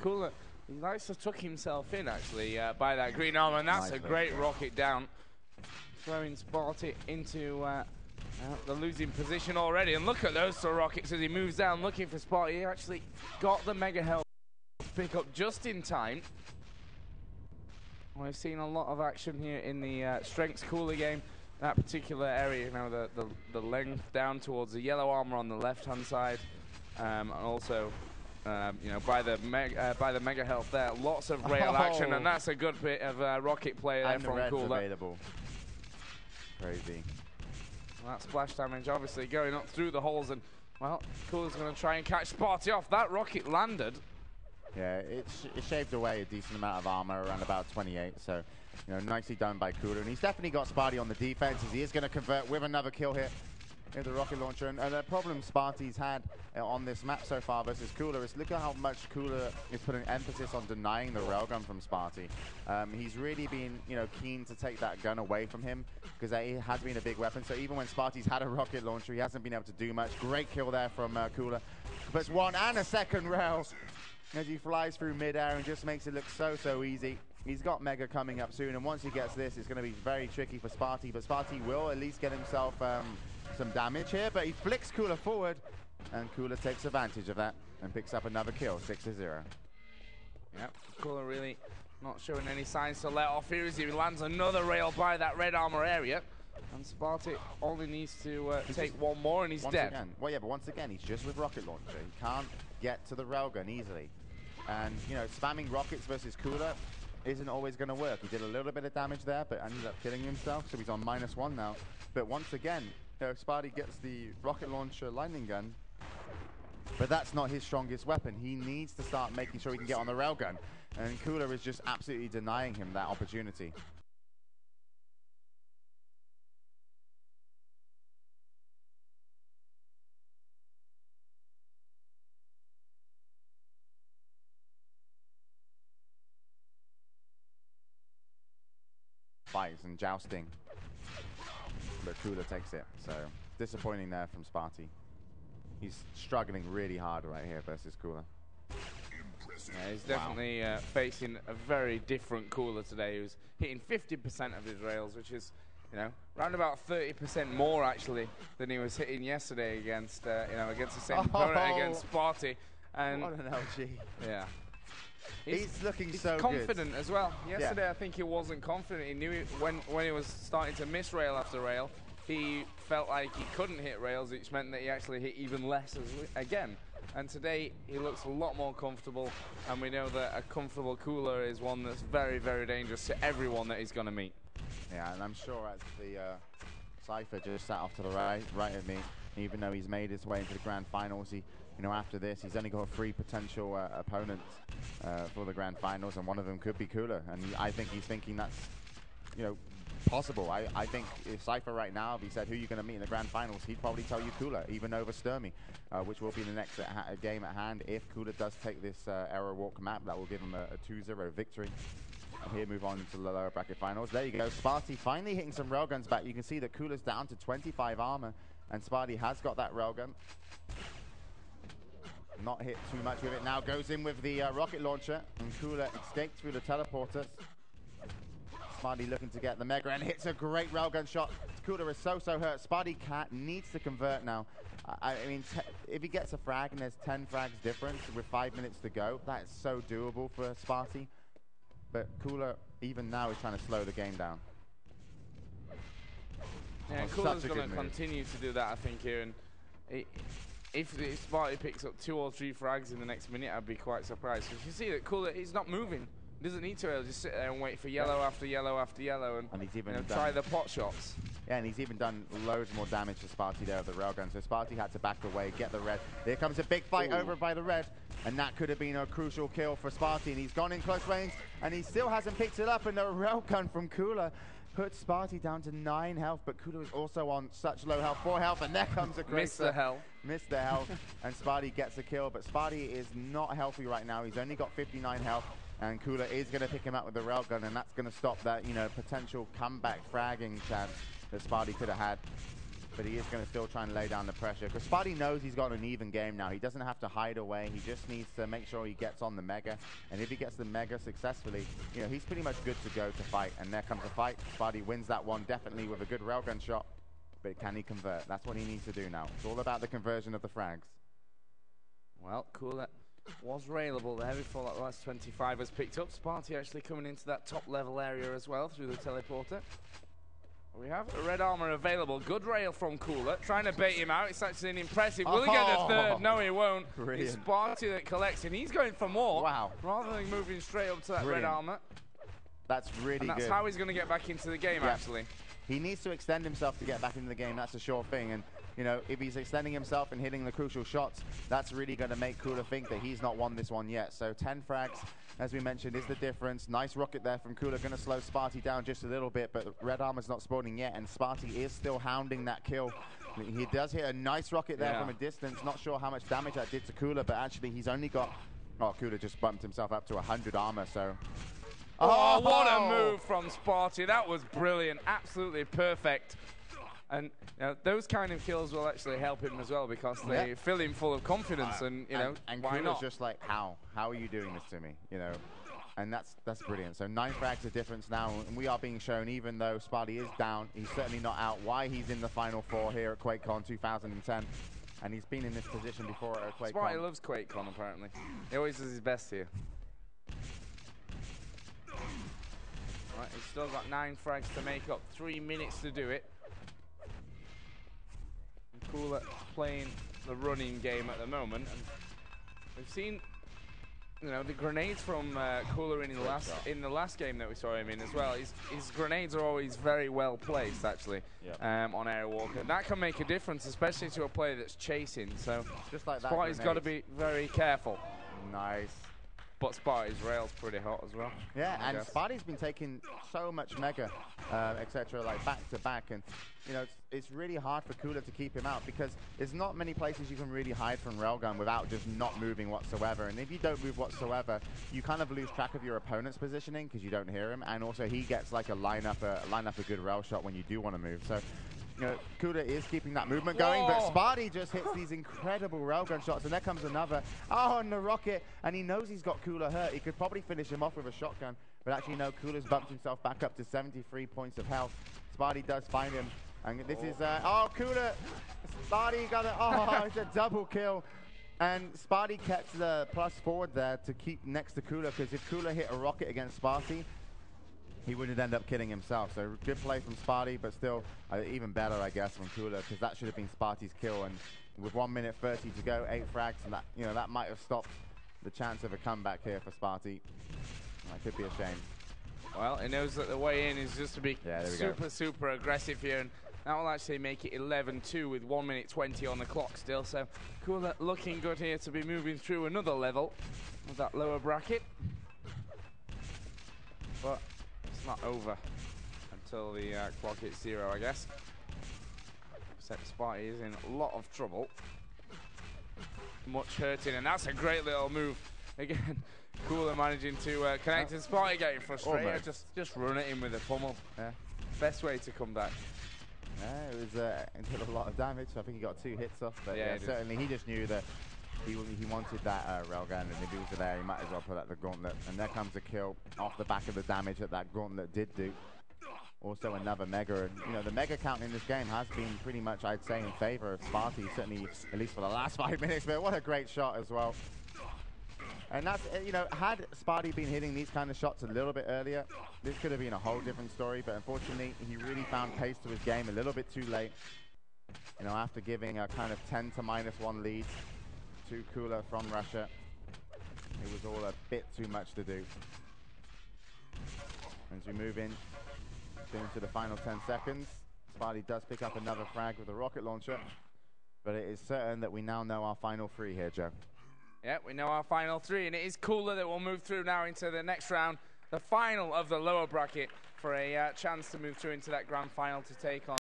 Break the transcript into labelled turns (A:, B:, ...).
A: Cooler, he likes to tuck himself in, actually, by that green armor, and that's
B: nice
A: a great rocket down. Throwing Spartie into the losing position already. And look at those two rockets as he moves down looking for Spartie. He actually got the mega health pick up just in time. We've seen a lot of action here in the Strengths Cooler game. That particular area, you know, the length down towards the yellow armor on the left-hand side, and also, you know, by the mega health there, lots of rail action, and that's a good bit of rocket play there from Cooler.
B: Available. Crazy.
A: Well, that splash damage obviously going up through the holes, and well, Cooler's going to try and catch Spartie off. That rocket landed.
B: Yeah, it shaved away a decent amount of armor, around about 28. So, you know, nicely done by Cooler, and he's definitely got Spartie on the defense, as he is going to convert with another kill here in the rocket launcher. And the problem Spartie's had on this map so far versus Cooler is look at how much Cooler is putting emphasis on denying the railgun from Spartie. He's really been, you know, keen to take that gun away from him because it has been a big weapon. So even when Spartie's had a rocket launcher, he hasn't been able to do much. Great kill there from Cooler. But it's one and a second rail as he flies through midair and just makes it look so easy. He's got Mega coming up soon, and once he gets this, it's going to be very tricky for Spartie. But Spartie will at least get himself some damage here, but he flicks Cooler forward, and Cooler takes advantage of that and picks up another kill, 6-0.
A: Yep, Cooler really not showing any signs to let off here as he lands another rail by that red armor area. And Spartie only needs to take one more and he's dead.
B: Again. Well, yeah, but once again, he's just with rocket launcher. He can't get to the railgun easily. And, you know, spamming rockets versus Cooler isn't always going to work. He did a little bit of damage there, but ended up killing himself, so he's on -1 now. But once again, you know, Spartie gets the rocket launcher lightning gun, but that's not his strongest weapon. He needs to start making sure he can get on the railgun. And Cooler is just absolutely denying him that opportunity. Fights and jousting, but Cooler takes it. So disappointing there from Spartie. He's struggling really hard right here versus Cooler.
A: Yeah, he's definitely facing a very different Cooler today. He was hitting 50% of his rails, which is, you know, around about 30% more actually than he was hitting yesterday against, you know, against the same opponent against Spartie. And
B: what an LG!
A: Yeah.
B: He's looking
A: he's
B: so
A: confident
B: good
A: as well. Yesterday, I think he wasn't confident. He knew when he was starting to miss rail after rail, he felt like he couldn't hit rails, which meant that he actually hit even less again. And today, he looks a lot more comfortable, and we know that a comfortable Cooler is one that's very dangerous to everyone that he's going to meet.
B: Yeah, and I'm sure as the Cypher just sat off to the right of me, even though he's made his way into the grand finals, he, you know, after this, he's only got 3 potential opponents for the grand finals, and one of them could be Cooler. And I think he's thinking that's, you know, possible. I think if Cypher right now, if he said who you're going to meet in the grand finals, he'd probably tell you Cooler, even over Sturmy, which will be the next game at hand. If Cooler does take this aerowalk map, that will give him a 2-0 victory. And here move on into the lower bracket finals. There you go, Spartie finally hitting some railguns back. You can see that Cooler's down to 25 armor, and Spartie has got that railgun. Not hit too much with it now, goes in with the rocket launcher, and Cooler escapes through the teleporter. Spartie looking to get the mega and hits a great railgun shot. Cooler is so hurt. Spartie needs to convert now. I mean, if he gets a frag and there's 10 frags difference with 5 minutes to go, that is so doable for Spartie. But Cooler, even now, is trying to slow the game down.
A: Yeah, Cooler's going to continue to do that, I think, here. And if Spartie picks up 2 or 3 frags in the next minute, I'd be quite surprised. Because you see that Cooler, he's not moving. He doesn't need to. He'll just sit there and wait for yellow after yellow after yellow, and he's even try the pot shots.
B: Yeah, and he's even done loads more damage to Spartie there with the railgun. So Spartie had to back away, get the red. Here comes a big fight over by the red, and that could have been a crucial kill for Spartie. And he's gone in close range, and he still hasn't picked it up. And the railgun from Cooler puts Spartie down to 9 health, but Cooler is also on such low health, 4 health, and there comes a great
A: Missed the health.
B: Missed the health, and Spartie gets a kill. But Spartie is not healthy right now. He's only got 59 health. And Cooler is going to pick him up with the railgun, and that's going to stop that, you know, potential comeback fragging chance that Spartie could have had. but he is going to still try and lay down the pressure because Spartie knows he's got an even game now. He doesn't have to hide away. He just needs to make sure he gets on the Mega, and if he gets the Mega successfully, you know, he's pretty much good to go to fight. And there comes a fight. Spartie wins that one definitely with a good railgun shot, but can he convert? That's what he needs to do now. It's all about the conversion of the frags.
A: Well, cool. Was railable there before that last 25 was picked up. Spartie actually coming into that top level area as well through the teleporter. We have a red armor available. Good rail from Cooler, trying to bait him out. It's actually an impressive. Will he get the third? No, he won't. Brilliant. It's Spartie that collects, and he's going for more.
B: Wow.
A: Rather than moving straight up to that red armor.
B: That's really good.
A: And that's how he's going to get back into the game, actually.
B: He needs to extend himself to get back into the game. That's a sure thing. And you know, if he's extending himself and hitting the crucial shots, that's really going to make Cooler think that he's not won this one yet. So 10 frags, as we mentioned, is the difference. Nice rocket there from Cooler, going to slow Spartie down just a little bit, but red armor's not spawning yet, and Spartie is still hounding that kill. He does hit a nice rocket there from a distance. Not sure how much damage that did to Cooler, but actually he's only got... Oh, Cooler just bumped himself up to 100 armor, so...
A: Oh, what a move from Spartie. That was brilliant. Absolutely perfect. And you know, those kind of kills will actually help him as well because they fill him full of confidence, and you know,
B: and
A: why not?
B: Just like, how are you doing this to me? You know, and that's brilliant. So 9 frags a difference now, and we are being shown, even though Spartie is down, he's certainly not out. Why he's in the final 4 here at QuakeCon 2010, and he's been in this position before at QuakeCon.
A: Spartie loves QuakeCon apparently. He always does his best here. Right, he's still got 9 frags to make up. 3 minutes to do it. Cooler playing the running game at the moment, and we've seen, you know, the grenades from Cooler in the last game that we saw him in as well. His grenades are always very well placed, actually, on aerowalk, and that can make a difference, especially to a player that's chasing. So
B: just like that,
A: Spartie's got to be very careful.
B: Nice.
A: But Spartie's rail's pretty hot as well.
B: Yeah, and Spartie's been taking so much Mega, etc., like back to back, and you know, it's really hard for Cooler to keep him out because there's not many places you can really hide from railgun without just not moving whatsoever. And if you don't move whatsoever, you kind of lose track of your opponent's positioning because you don't hear him, and also he gets like a line up a good rail shot when you do want to move. So, you know, Cooler is keeping that movement going, but Spartie just hits these incredible railgun shots, and there comes another. Oh, and the rocket, and he knows he's got Cooler hurt. He could probably finish him off with a shotgun, but actually no, Cooler's bumped himself back up to 73 points of health. Spartie does find him, and this is, Cooler, Spartie got it, it's a double kill. And Spartie kept the plus forward there to keep next to Cooler, because if Cooler hit a rocket against Spartie, he wouldn't end up killing himself. So good play from Spartie, but still even better, I guess, from Cooler, because that should have been Spartie's kill. And with 1 minute 30 to go, 8 frags, and that, you know, that might have stopped the chance of a comeback here for Spartie. That could be a shame.
A: Well, he knows that the way in is just to be super aggressive here, and that will actually make it 11-2 with 1 minute 20 on the clock still. So Cooler looking good here to be moving through another level of that lower bracket. But it's not over until the clock hits 0, I guess. Except Spartie is in a lot of trouble. Much hurting, and that's a great little move. Again, Cooler managing to connect, and Spartie getting frustrated. Just run at him with a pummel. Yeah. Best way to come back.
B: Yeah, it was it did a lot of damage. I think he got 2 hits off, but certainly he just knew that he wanted that railgun, and if he was there, he might as well put out the gauntlet. And there comes a kill off the back of the damage that gauntlet did do. Also another Mega, and you know, the Mega count in this game has been pretty much, I'd say, in favor of Spartie, certainly at least for the last 5 minutes. But what a great shot as well. And that's, you know, had Spartie been hitting these kind of shots a little bit earlier, this could have been a whole different story. But unfortunately, he really found pace to his game a little bit too late. You know, after giving a kind of 10 to -1 lead to Cooler from Russia, it was all a bit too much to do. As we move into the final 10 seconds, Spartie does pick up another frag with a rocket launcher, but it is certain that we now know our final 3 here, Joe.
A: Yeah, we know our final 3, and it is Cooler that will move through now into the next round, the final of the lower bracket, for a chance to move through into that grand final to take on